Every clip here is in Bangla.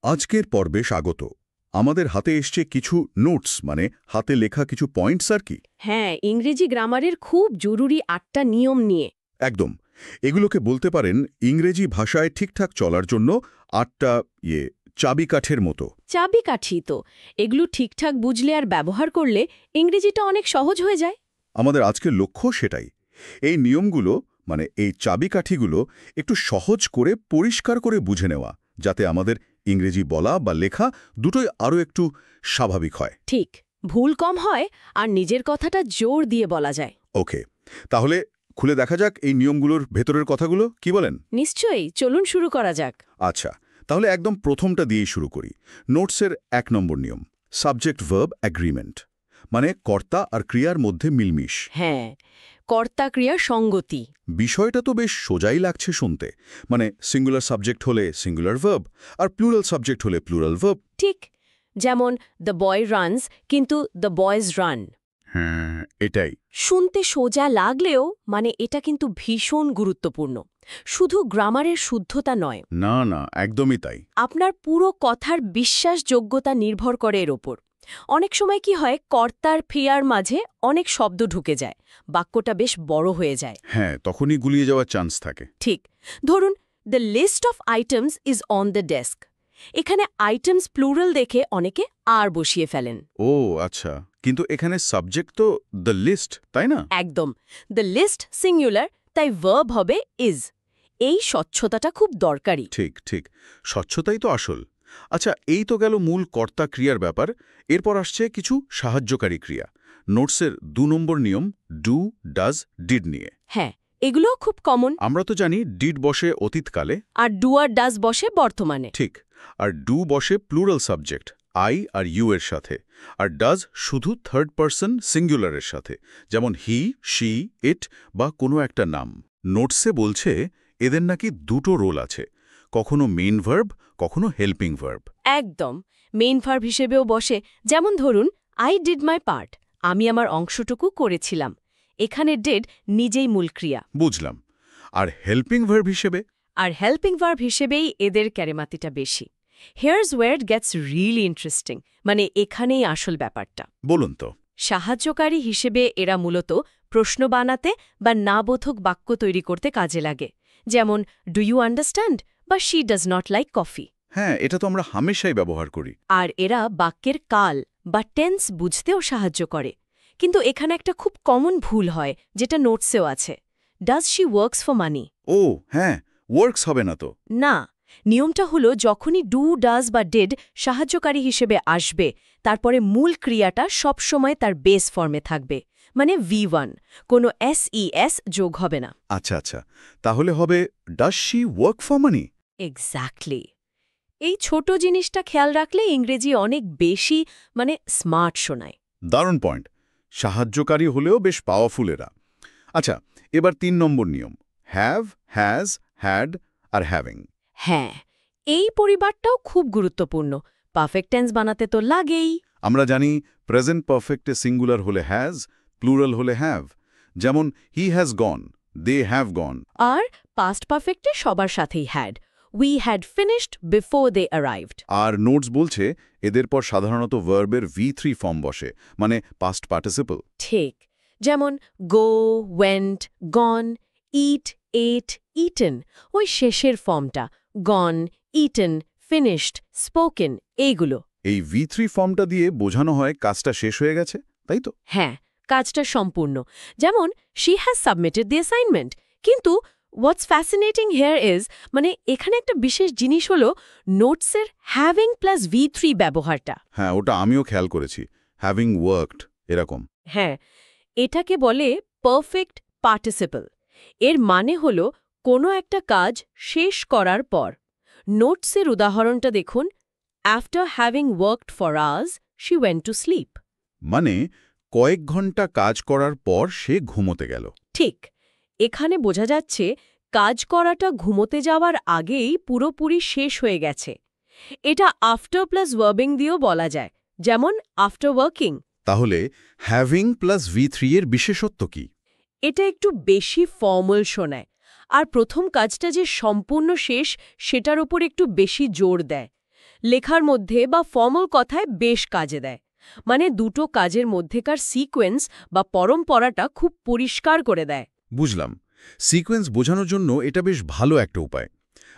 আজকের পর্বে স্বাগত। আমাদের হাতে এসছে কিছু নোটস, মানে হাতে লেখা কিছু পয়েন্টস আর কি। হ্যাঁ, ইংরেজি গ্রামারের খুব জরুরি ৮টা নিয়ম নিয়ে। একদম। এগুলোকে বলতে পারেন ইংরেজি ভাষায় ঠিকঠাক চলার জন্য ৮টা চাবিকাঠের মতো। চাবিকাঠি তো। এগুলো ঠিকঠাক বুঝলে আর ব্যবহার করলে ইংরেজিটা অনেক সহজ হয়ে যায়। আমাদের আজকের লক্ষ্য সেটাই। এই নিয়মগুলো, মানে এই চাবিকাঠিগুলো একটু সহজ করে পরিষ্কার করে বুঝে নেওয়া, যাতে আমাদের ইংরেজি বলা বা লেখা দুটোই আরও একটু স্বাভাবিক হয়। ঠিক, ভুল কম হয় আর নিজের কথাটা জোর দিয়ে বলা যায়। ওকে, তাহলে খুলে দেখা যাক এই নিয়মগুলোর ভেতরের কথাগুলো, কি বলেন? নিশ্চয়ই, চলুন শুরু করা যাক। আচ্ছা, তাহলে একদম প্রথমটা দিয়েই শুরু করি। নোটসের ১ নম্বর নিয়ম, সাবজেক্ট ভার্ব অ্যাগ্রিমেন্ট, মানে কর্তা আর ক্রিয়ার মধ্যে মিলমিশ। হ্যাঁ, কর্তা ক্রিয়ার সঙ্গতি। বিষয়টা তো বেশ সোজাই লাগছে শুনতে, মানে সিঙ্গুলার সাবজেক্ট হলে সিঙ্গুলার ভার্ব আর প্লুরাল সাবজেক্ট হলে প্লুরাল ভার্ব। ঠিক, যেমন দ্য বয় রানস কিন্তু দ্য বয়েজ রান। হ্যাঁ, এটাই। শুনতে সোজা লাগলেও মানে এটা কিন্তু ভীষণ গুরুত্বপূর্ণ। শুধু গ্রামারের শুদ্ধতা নয়, না না, একদমই তাই। আপনার পুরো কথার বিশ্বাসযোগ্যতা নির্ভর করে এর ওপর। অনেক সময় কি হয়, কর্তার ক্রিয়ার মাঝে অনেক শব্দ ঢুকে যায়, বাক্যটা বেশ বড় হয়ে যায়। হ্যাঁ, তখনই গুলিয়ে যাওয়ার চান্স থাকে। ঠিক, ধরুন the list of items is on the desk. এখানে আইটেমস প্লুরাল দেখে অনেকে আর বসিয়ে ফেলেন। ও আচ্ছা, কিন্তু এখানে সাবজেক্ট তো দ্য লিস্ট, তাই না? একদম, দ্য লিস্ট সিঙ্গুলার, তাই ভার্ব হবে ইজ। এই স্বচ্ছতাটা খুব দরকারি। ঠিক ঠিক, স্বচ্ছতাই তো আসল। আচ্ছা, এই তো গেল মূল কর্তা ক্রিয়ার ব্যাপার। এরপর আসছে কিছু সাহায্যকারী ক্রিয়া। নোটসের ২ নম্বর নিয়ম, ডু, ডাজ, ডিড নিয়ে। হ্যাঁ, এগুলো খুব কমন। আমরা তো জানি ডিড বসে অতীতকালে, আর ডু আর ডাজ বসে বর্তমানে। ঠিক। আর ডু বসে প্লুরাল সাবজেক্ট, আই আর ইউ এর সাথে। আর ডাজ শুধু থার্ড পারসন সিঙ্গুলারের সাথে, যেমন হি, শি, ইট বা কোনো একটা নাম। নোটসে বলছে এদের নাকি দুটো রোল আছে, কখনো মেইন ভার্ব, কখনো হেল্পিং ভার্ব। একদম, মেইন ভার্ব হিসেবেও বসে। যেমন ধরুন, আই ডিড মাই পার্ট, আমি আমার অংশটুকু করেছিলাম। এখানে ডিড নিজেই মূল ক্রিয়া। বুঝলাম। আর হেল্পিং ভার্ব হিসেবে? আর হেল্পিং ভার্ব হিসেবেই এদের ক্যারেমাতিটা বেশি। Here's where it gets really interesting, মানে এখানেই আসল ব্যাপারটা। বলুন তো। সাহায্যকারী হিসেবে এরা মূলত প্রশ্ন বানাতে বা নাবোধক বাক্য তৈরি করতে কাজে লাগে। যেমন ডু ইউ আন্ডারস্ট্যান্ড বা she does not like coffee. হ্যাঁ, এটা তো আমরা হামেশাই ব্যবহার করি। আর এরা বাক্যের কাল বা টেন্স বুঝতেও সাহায্য করে। কিন্তু এখানে একটা খুব কমন ভুল হয়, যেটা নোটসেও আছে। Does she works for money? ও হ্যাঁ, ওয়ার্কস হবে না তো। না, নিয়মটা হলো যখনই ডু, ডাজ বা ডিড সাহায্যকারী হিসেবে আসবে, তারপরে মূল ক্রিয়াটা সবসময় তার বেস ফর্মে থাকবে, মানে V1, কোনো SES যোগ হবে না। আচ্ছা আচ্ছা, তাহলে হবে does she work for money? Exactly. এই ছোট জিনিসটা খেয়াল রাখলে ইংরেজি অনেক বেশি স্মার্ট শোনায়। দারুণ পয়েন্ট। সাহায্যকারী হলেও বেশ পাওয়ারফুল এরা। আচ্ছা, এবার ৩ নম্বর নিয়ম, have, has, had are having. হ্যাঁ, এই পরিবারটাও খুব গুরুত্বপূর্ণ। পারফেক্ট টেন্স বানাতে তো লাগেই। আমরা জানি প্রেজেন্ট পারফেক্টে সিঙ্গুলার হলে হ্যাজ, প্লুরাল হলে হ্যাভ। যেমন he has gone, they have gone. আর পাস্ট পারফেক্টে সবার সাথেই had, we had finished before they arrived. আর নোটস বলছে এদের পর সাধারণত ভার্বের V3 ফর্ম বসে, মানে পাস্ট পার্টিসিপল। ঠিক, যেমন গো, ওয়েন্ট, গন, ইট, এট, ইটেন, ওই শেষের ফর্মটা গন, ইটেন, ফিনিশড, স্পোকেন, এইগুলো। এই V3 ফর্মটা দিয়ে বোঝানো হয় কাজটা শেষ হয়ে গেছে, তাই তো? হ্যাঁ, কাজটা সম্পূর্ণ। যেমন she has submitted the assignment. কিন্তু হোয়াটস ফ্যাসিনেটিং হেয়ার ইজ, এখানে একটা বিশেষ জিনিস হলো নোটসের হ্যাভিং প্লাস V3 ব্যবহারটা। হ্যাঁ, ওটা আমিও খেয়াল করেছি, হ্যাভিং ওয়ার্কড এরকম। হ্যাঁ, এটাকে বলে পারফেক্ট পার্টিসিপল। এর মানে হলো কোনো একটা কাজ শেষ করার পর। নোটসের উদাহরণটা দেখুন, after having worked for hours she went to sleep. মানে কয়েক ঘন্টা কাজ করার পর সে ঘুমোতে গেল। ঠিক, এখানে বোঝা যাচ্ছে কাজ করাটা ঘুমোতে যাওয়ার আগেই পুরোপুরি শেষ হয়ে গেছে। এটা আফটার প্লাস ভার্বিং দিয়েও বলা যায়, যেমন আফটার ওয়ার্কিং। তাহলে হ্যাভিং প্লাস V3 এর বিশেষত্ব কি? এটা একটু বেশি ফর্মাল শোনায়, আর প্রথম কাজটা যে সম্পূর্ণ শেষ সেটার উপর একটু বেশি জোর দেয়। লেখার মধ্যে বা ফর্মাল কথায় বেশ কাজে দেয়। মানে দুটো কাজের মধ্যেকার সিকোয়েন্স বা পরম্পরাটা খুব পরিষ্কার করে দেয়। বুঝলাম। সিকোয়েন্স বোঝানোর জন্য এটা বেশ ভালো একটা উপায়।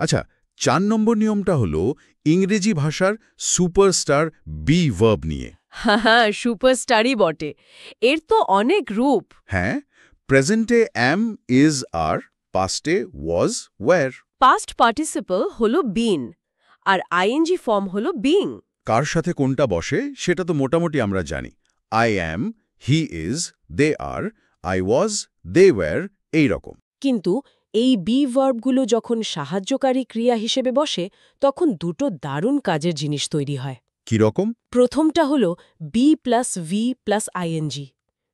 আচ্ছা, 4 নম্বর নিয়মটা হলো ইংরেজি ভাষার সুপারস্টার বি ভার্ব নিয়ে। হ্যাঁ, সুপারস্টারই বটে। এর তো অনেক রূপ। হ্যাঁ, প্রেজেন্টে অ্যাম, ইজ, আর, পাস্টে ওয়াজ, ওয়্যার। পাস্ট পার্টিসিপল হলো বিন, আর আইএনজি ফর্ম হলো বিং। কার সাথে কোনটা বসে সেটা তো মোটামুটি আমরা জানি। I am, he is, they are, I was, they were, এই রকম। কিন্তু এই বি ভার্বগুলো যখন সাহায্যকারী ক্রিয়া হিসেবে বসে তখন দুটো দারুণ কাজের জিনিস তৈরি হয়। কি রকম? প্রথমটা হলো be plus V plus ing,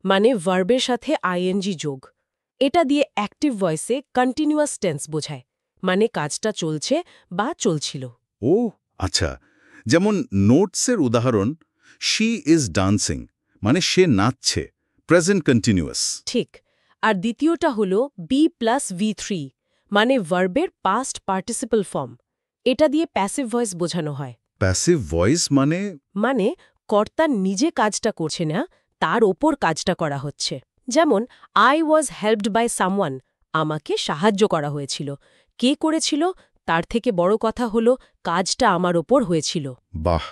মানে ভার্বের সাথে আইএনজি যোগ। এটা দিয়ে অ্যাক্টিভ ভয়েসে কন্টিনিউয়াস টেন্স বোঝায়, মানে কাজটা চলছে বা চলছিল। ও আচ্ছা, যেমন নোটসের উদাহরণ, শি ইজ ডান্সিং, মানে সে নাচছে, প্রেজেন্ট কন্টিনিউয়াস। ঠিক। আর দ্বিতীয়টা হলো বি প্লাস ভি3, মানে ভার্বের পাস্ট পার্টিসিপল ফর্ম। এটা দিয়ে প্যাসিভ ভয়েস বোঝানো হয়। প্যাসিভ ভয়েস মানে? মানে কর্তা নিজে কাজটা করছে না, তার ওপর কাজটা করা হচ্ছে। যেমন I was helped by someone, আমাকে সাহায্য করা হয়েছিল। কে করেছিল? তার থেকে বড় কথা হলো কাজটা আমার ওপর হয়েছিল। বাহ!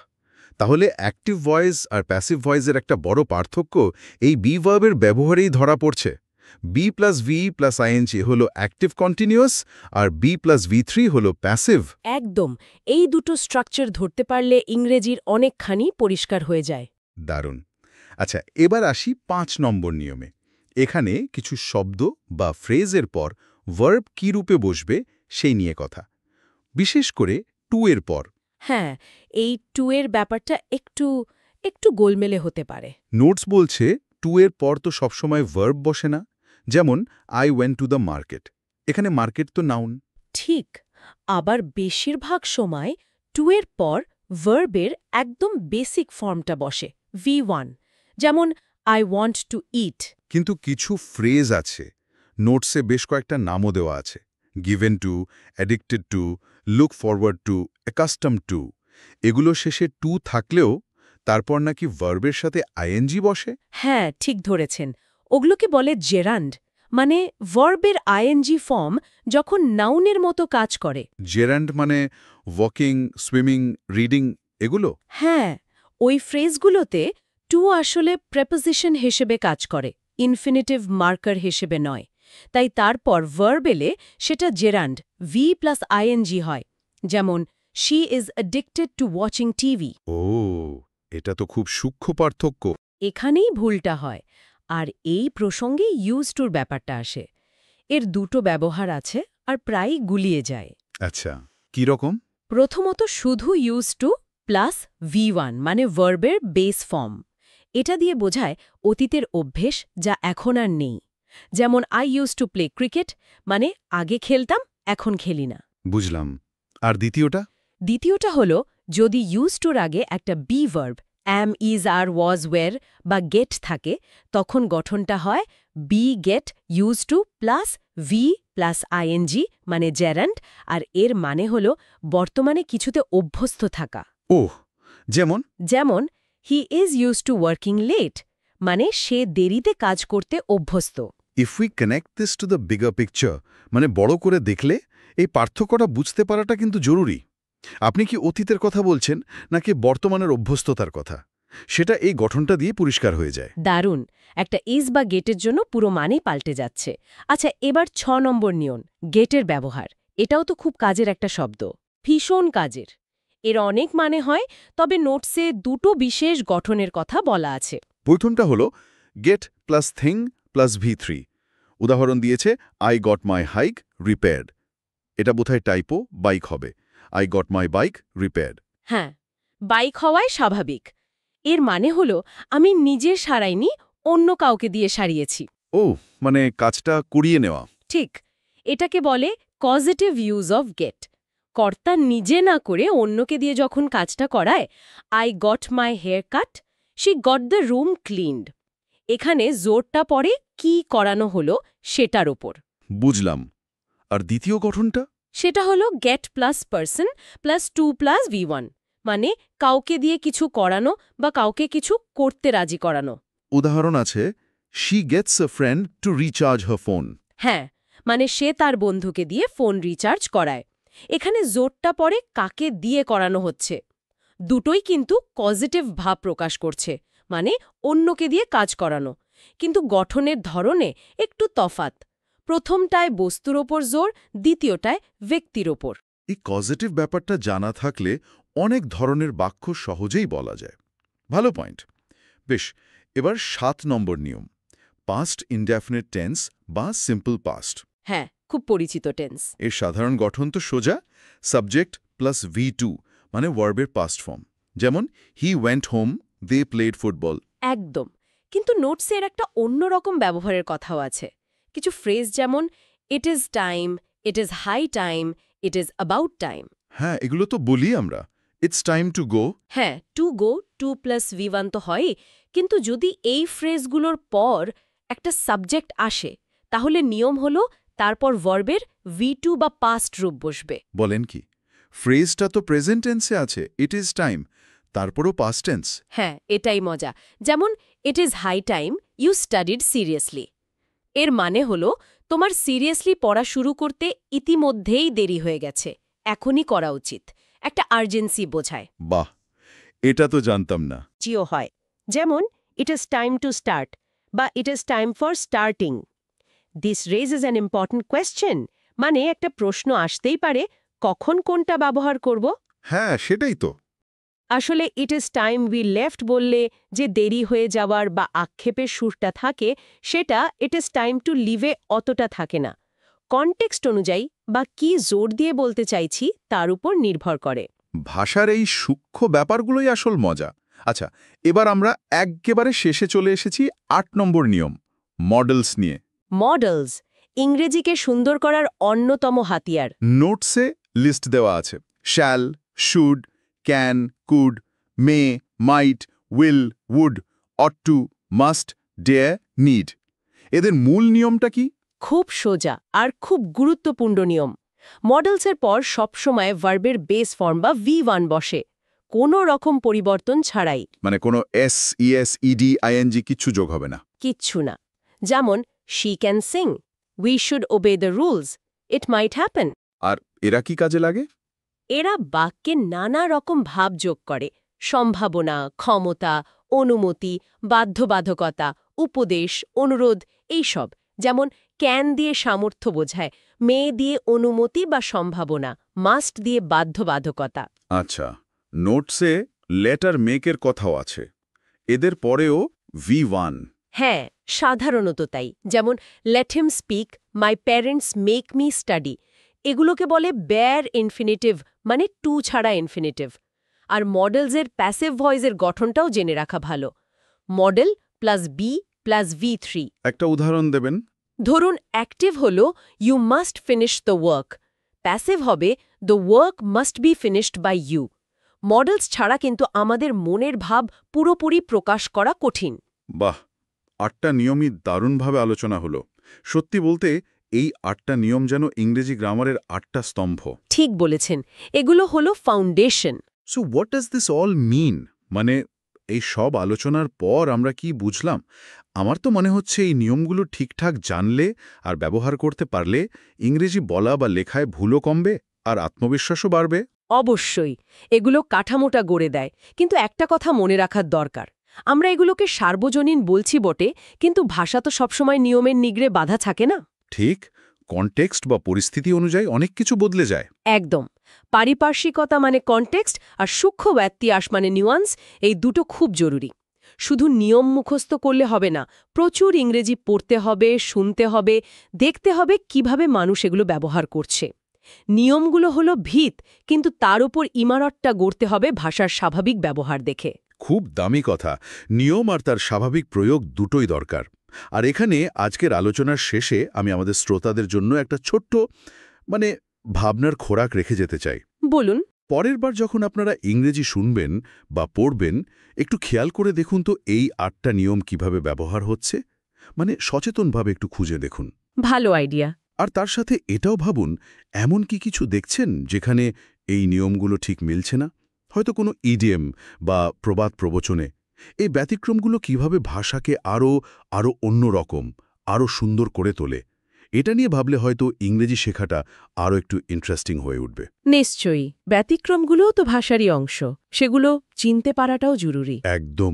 তাহলে অ্যাক্টিভ ভয়েস আর প্যাসিভ ভয়েসের একটা বড় পার্থক্য এই বি ভার্বের ব্যবহারেই ধরা পড়ছে। Be plus V plus ing হলো অ্যাক্টিভ কন্টিনিউয়াস, আর বি প্লাস ভি3 হলো প্যাসিভ। একদম। এই দুটো স্ট্রাকচার ধরতে পারলে ইংরেজির অনেকখানি পরিষ্কার হয়ে যায়। দারুণ। আচ্ছা, এবার আসি 5 নম্বর নিয়মে। এখানে কিছু শব্দ বা ফ্রেজের পর ভার্ব কী রূপে বসবে সেই নিয়ে কথা, বিশেষ করে টু এর পর। হ্যাঁ, এই টু এর ব্যাপারটা একটু একটু গোলমেলে হতে পারে। নোটস বলছে টু এর পর তো সবসময় ভার্ব বসে না। যেমন I went to the market, এখানে মার্কেট তো নাউন। ঠিক। আবার বেশিরভাগ সময় টু এর পর ভার্বের একদম বেসিক ফর্মটা বসে, V1। যেমন আই ওয়ান্ট টু ইট। কিন্তু কিছু ফ্রেজ আছে, নোটসে বেশ কয়েকটা নামও দেওয়া আছে, given to, addicted to, look forward to, accustom two. এগুলো শেষে টু থাকলেও তারপর নাকি ভার্বের সাথে আইএনজি বসে। হ্যাঁ, ঠিক ধরেছেন। ওগুলোকে বলে জেরান্ড, মানে ভার্বের আইএনজি ফর্ম যখন নাউনের মতো কাজ করে। জেরান্ড মানে ওয়াকিং, সুইমিং, রিডিং, এগুলো? হ্যাঁ, ওই ফ্রেজগুলোতে টু আসলে প্রেপোজিশন হিসেবে কাজ করে, ইনফিনিটিভ মার্কার হিসেবে নয়। তাই তারপর ভার্ব এলে সেটা জেরান্ড, ভি প্লাস আইএনজি হয়। যেমন she is addicted to watching TV. ও, এটা তো খুব সূক্ষ্ম পার্থক্য। এখানেই ভুলটা হয়। আর এই প্রসঙ্গে ইউজ টুর ব্যাপারটা আসে। এর দুটো ব্যবহার আছে আর প্রায়ই গুলিয়ে যায়। আচ্ছা, কি রকম? প্রথমত শুধু ইউজ টু প্লাস V1, মানে ভার্বের বেস ফর্ম। এটা দিয়ে বোঝায় অতীতের অভ্যেস যা এখন আর নেই। যেমন I use to play cricket, মানে আগে খেলতাম, এখন খেলি না। বুঝলাম। আর দ্বিতীয়টা? দ্বিতীয়টা হলো যদি ইউজ টুর আগে একটা be verb, am, is, are, was, were বা গেট থাকে, তখন গঠনটা হয় be get use to plus V plus ing, মানে জেরান্ড। আর এর মানে হল বর্তমানে কিছুতে অভ্যস্ত থাকা। ওহ, যেমন? যেমন he is use to working late, মানে সে দেরিতে কাজ করতে অভ্যস্ত। If we connect this to the bigger picture, মানে বড় করে দেখলে এই পার্থক্যটা বুঝতে পারাটা কিন্তু জরুরি। আপনি কি অতীতের কথা বলছেন নাকি বর্তমানের অভ্যস্ততার কথা? সেটা এই গঠনটা দিয়ে পরিষ্কার হয়ে যায়। দারুণ। একটা ইজ বা গেটের জন্য পুরো মানেই পাল্টে যাচ্ছে। আচ্ছা, এবার 6 নম্বর নিয়ম, গেটের ব্যবহার। এটাও তো খুব কাজের একটা শব্দ, ভীষণ কাজের। এর অনেক মানে হয়, তবে নোটসে দুটো বিশেষ গঠনের কথা বলা আছে। প্রথমটা হলো get plus thing plus V3। উদাহরণ দিয়েছে I got my hike repaired. এটা বোধহয় টাইপো, বাইক হবে। I got my bike repaired. হ্যাঁ, বাইক হওয়াই স্বাভাবিক। এর মানে হলো আমি নিজে সারাইনি, অন্য কাউকে দিয়ে সারিয়েছি। ও, মানে কাজটা করিয়ে নেওয়া। ঠিক। এটাকে বলে পজিটিভ ইউজ অফ গেট। কর্তা নিজে না করে অন্যকে দিয়ে যখন কাজটা করায়, I got my hair cut, she got the room cleaned. এখানে জোরটা পড়ে কি করানো হলো সেটার ওপর। বুঝলাম। আর দ্বিতীয় গঠনটা? সেটা হলো get plus person plus to plus V1, মানে কাউকে দিয়ে কিছু করানো বা কাউকে কিছু করতে রাজি করানো। উদাহরণ আছে, she gets a friend to recharge her phone. হ্যাঁ, মানে সে তার বন্ধুকে দিয়ে ফোন রিচার্জ করায়। এখানে জোরটা পড়ে কাকে দিয়ে করানো হচ্ছে। দুটোই কিন্তু পজিটিভ ভাব প্রকাশ করছে, মানে অন্যকে দিয়ে কাজ করানো, কিন্তু গঠনের ধরনে একটু তফাৎ। প্রথমটায় বস্তুর ওপর জোর, দ্বিতীয়টায় ব্যক্তির ওপর। এই পজিটিভ ব্যাপারটা জানা থাকলে অনেক ধরনের বাক্য সহজেই বলা যায়। ভালো পয়েন্ট। বেশ, এবার 7 নম্বর নিয়ম, পাস্ট ইনডেফিনিট টেন্স বা সিম্পল পাস্ট। হ্যাঁ, খুব পরিচিত টেন্স। এর সাধারণ গঠন তো সোজা, সাবজেক্ট প্লাস V2 মানে ভার্বের পাস্ট ফর্ম। যেমন he went home, they played football. একদম। কিন্তু নোটসে এর একটা অন্যরকম ব্যবহারের কথাও আছে। কিছু ফ্রেজ যেমন it is time, it is high time, it is about time. হ্যাঁ, এগুলো তো বলি আমরা, ইটস টাইম টু গো। হ্যাঁ, টু গো, 2+V1 তো হয়ই, কিন্তু যদি এই ফ্রেজগুলোর পর একটা সাবজেক্ট আসে, তাহলে নিয়ম হলো তারপর ভার্বের V2 বা পাস্ট রূপ বসবে। বলেন কি, ফ্রেজটা তো প্রেজেন্ট টেন্সে আছে, ইট ইজ টাইম, তারপরও পাস্ট টেন্স। হ্যাঁ, এটাই মজা। যেমন it is high time you studied seriously. এর মানে হলো তোমার সিরিয়াসলি পড়া শুরু করতে ইতিমধ্যেই দেরি হয়ে গেছে, এখনই করা উচিত। একটা আর্জেন্সি বোঝায়। বাহ, এটা তো জানতাম না। জিও হয়, যেমন it is time to start বা it is time for starting. This raises an important question, মানে একটা প্রশ্ন আসতেই পারে, কখন কোনটা ব্যবহার করব। হ্যাঁ, সেটাই তো। আসলে ইট ইজ টাইম উই লেফট বললে যে দেরি হয়ে যাওয়ার বা আক্ষেপের সুরটা থাকে, সেটা ইট ইজ টাইম টু লিভে অতটা থাকে না। কনটেক্সট অনুযায়ী বা কি জোর দিয়ে বলতে চাইছি তার উপর নির্ভর করে। ভাষার এই সূক্ষ্ম ব্যাপারগুলোই আসল মজা। আচ্ছা, এবার আমরা একেবারে শেষে চলে এসেছি 8 নম্বর নিয়ম, মডেলস নিয়ে। মডেলস ইংরেজিকে সুন্দর করার অন্যতম হাতিয়ার। নোটসে লিস্ট দেওয়া আছে, shall, should, can, could, may, might, will, would, ought to, must, dare, need. এদের মূল নিয়মটা কি? খুব সোজা আর খুব গুরুত্বপূর্ণ নিয়ম। মডেলসের পর সবসময় ভার্বের বেস ফর্ম বা V1 বসে, কোনো রকম পরিবর্তন ছাড়াই। মানে কোনো এস, ইএস, ইডি, আইএনজি কিচ্ছু যোগ হবে না। কিচ্ছু না। যেমন she can sing, we should obey the rules, it might happen. আর এরা কি কাজে লাগে? এরা বাক্যে নানা রকম ভাব যোগ করে, সম্ভাবনা, ক্ষমতা, অনুমতি, বাধ্যবাধকতা, উপদেশ, অনুরোধ, এইসব। যেমন ক্যান দিয়ে সামর্থ্য বোঝায়, মে দিয়ে অনুমতি বা সম্ভাবনা, মাস্ট দিয়ে বাধ্যবাধকতা। আচ্ছা, নোটসে লেটার মেকের কথাও আছে, এদের পরেও V1। হ্যাঁ, সাধারণত তাই। যেমন let him speak, my parents make me study. এগুলোকে বলে বেয়ার ইনফিনিটিভ, মানে টু ছাড়া ইনফিনিটিভ। আর মডেলসের প্যাসিভ ভয়েসের গঠনটাও জেনে রাখা ভালো। Modal plus be plus V3। একটা উদাহরণ দেবেন? ধরুন অ্যাক্টিভ হল you must finish the work, passive হবে the work must be finished by you. Modals ছাড়া কিন্তু আমাদের মনের ভাব পুরোপুরি প্রকাশ করা কঠিন। বাহ, 8টা নিয়মই দারুণভাবে আলোচনা হলো। সত্যি বলতে এই 8টা নিয়ম যেন ইংরেজি গ্রামারের 8টা স্তম্ভ। ঠিক বলেছেন, এগুলো হলো foundation. So what does this all mean? মানে এই সব আলোচনার পর আমরা কি বুঝলাম? আমার তো মনে হচ্ছে এই নিয়মগুলো ঠিকঠাক জানলে আর ব্যবহার করতে পারলে ইংরেজি বলা বা লেখায় ভুলও কমবে আর আত্মবিশ্বাসও বাড়বে। অবশ্যই, এগুলো কাঠামোটা গড়ে দেয়, কিন্তু একটা কথা মনে রাখার দরকার, আমরা এগুলোকে সার্বজনীন বলছি বটে, কিন্তু ভাষা তো সবসময় নিয়মের নিগড়ে বাধা থাকে না। ঠিক, কনটেক্সট বা পরিস্থিতি অনুযায়ী অনেক কিছু বদলে যায়। একদম। পারিপার্শ্বিকতা মানে কনটেক্সট, আর সূক্ষ্ম ব্যত্যাস মানে নিউয়ান্স, এই দুটো খুব জরুরি। শুধু নিয়ম মুখস্থ করলে হবে না, প্রচুর ইংরেজি পড়তে হবে, শুনতে হবে, দেখতে হবে কিভাবে মানুষ এগুলো ব্যবহার করছে। নিয়মগুলো হলো ভিত, কিন্তু তার উপর ইমারতটা গড়তে হবে ভাষার স্বাভাবিক ব্যবহার দেখে। খুব দামি কথা, নিয়ম আর তার স্বাভাবিক প্রয়োগ দুটোই দরকার। আর এখানে আজকের আলোচনার শেষে আমি আমাদের শ্রোতাদের জন্য একটা ছোট্ট ভাবনার খোরাক রেখে যেতে চাই। বলুন। পরের বার যখন আপনারা ইংরেজি শুনবেন বা পড়বেন, একটু খেয়াল করে দেখুন তো এই 8টা নিয়ম কিভাবে ব্যবহার হচ্ছে। সচেতনভাবে একটু খুঁজে দেখুন। ভালো আইডিয়া। আর তার সাথে এটাও ভাবুন, এমন কি কিছু দেখছেন যেখানে এই নিয়মগুলো ঠিক মিলছে না? হয়তো কোনো ইডিএম বা প্রবাদ প্রবচনে। এই ব্যতিক্রমগুলো কিভাবে ভাষাকে আরও অন্যরকম, আরও সুন্দর করে তোলে, এটা নিয়ে ভাবলে হয়তো ইংরেজি শেখাটা আরও একটু ইন্টারেস্টিং হয়ে উঠবে। নিশ্চয়ই, ব্যতিক্রমগুলোও তো ভাষারই অংশ, সেগুলো চিনতে পারাটাও জরুরি। একদম।